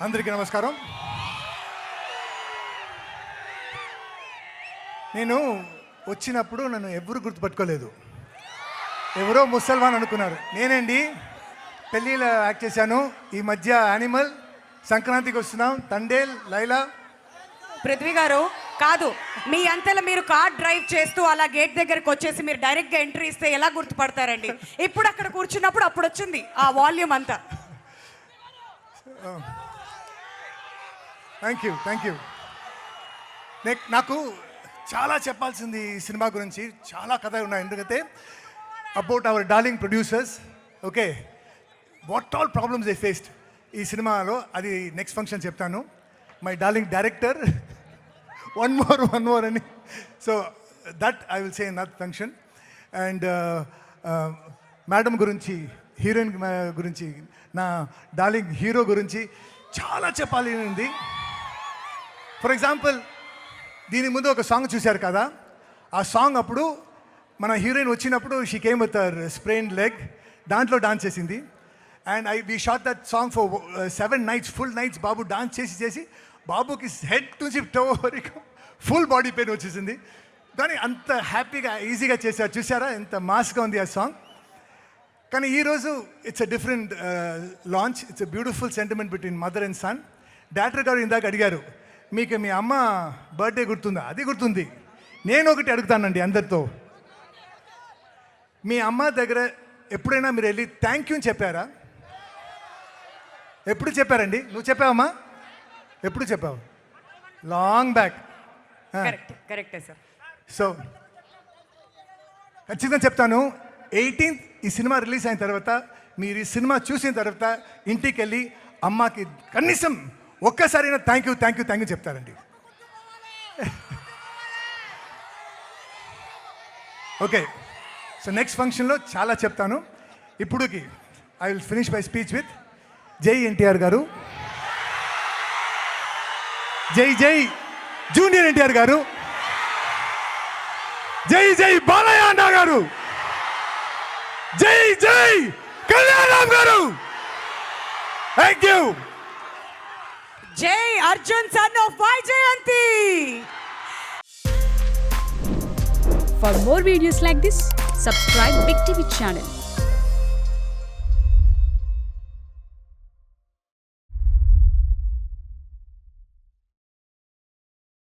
అందరికీ నమస్కారం. నేను వచ్చినప్పుడు నన్ను ఎవరు గుర్తుపట్టుకోలేదు, ఎవరో ముసల్మాన్ అనుకున్నారు. నేనండి పెళ్ళిలో యాక్ట్ చేశాను. ఈ మధ్య యానిమల్, సంక్రాంతికి వస్తున్నాం, తండేల్, లైలా. పృథ్వీ గారు కాదు, మీ అంతలో మీరు కార్ డ్రైవ్ చేస్తూ అలా గేట్ దగ్గరకు వచ్చేసి మీరు డైరెక్ట్గా ఎంట్రీ ఇస్తే ఎలా గుర్తుపడతారండి? ఇప్పుడు అక్కడ కూర్చున్నప్పుడు అప్పుడు వచ్చింది ఆ వాల్యూమ్ అంతా. Thank you. నాకు చాలా చెప్పాల్సింది ఈ సినిమా గురించి, చాలా కథ ఉన్నాయి. ఎందుకంటే about our darling producers, okay, what all problems they faced ఈ సినిమాలో, అది నెక్స్ట్ ఫంక్షన్ చెప్తాను. My darling director, one more అని. So that I will say in that function. And madam గురించి, హీరోయిన్ గురించి, నా డార్లింగ్ హీరో గురించి చాలా చెప్పాలి ఉంది. ఫర్ ఎగ్జాంపుల్, దీని ముందు ఒక సాంగ్ చూశారు కదా, ఆ సాంగ్ అప్పుడు మన హీరోయిన్ వచ్చినప్పుడు she came with her sprained leg, దాంట్లో డాన్స్ చేసింది. And we shot that song for 7 nights, full nights. బాబు డాన్స్ చేసి బాబుకి హెడ్ నుంచి టో వరకు ఫుల్ బాడీ పెయిన్ వచ్చేసింది. కానీ అంత హ్యాపీగా ఈజీగా చేశారు. చూసారా ఎంత మాస్గా ఉంది ఆ సాంగ్. కానీ ఈరోజు it's a different launch. It's a beautiful sentiment between mother and son. Director గారు ఇందాక అడిగారు, మీకు మీ అమ్మ బర్త్డే గుర్తుందా? అది గుర్తుంది. నేను ఒకటి అడుగుతానండి అందరితో, మీ అమ్మ దగ్గర ఎప్పుడైనా మీరు వెళ్ళి థ్యాంక్ యూ అని చెప్పారా? ఎప్పుడు చెప్పారండి? నువ్వు చెప్పావమ్మా? ఎప్పుడు చెప్పావు? Long back. కరెక్టే సార్. సో ఖచ్చితంగా చెప్తాను, 18th ఈ సినిమా రిలీజ్ అయిన తర్వాత, మీరు ఈ సినిమా చూసిన తర్వాత ఇంటికి వెళ్ళి అమ్మకి కనీసం ఒక్కసారైనా థ్యాంక్ యూ చెప్తారండి. ఓకే, సో నెక్స్ట్ ఫంక్షన్లో చాలా చెప్తాను. ఇప్పుడుకి I will finish my speech with జై ఎన్టీఆర్ గారు, జై జూనియర్ ఎన్టీఆర్ గారు, జై బాలయ్య అన్న గారు, జై కళ్యాణరామ్ గారు. Thank you. జై Arjun son of Vyjayanthi. For more videos like this, subscribe Big TV channel.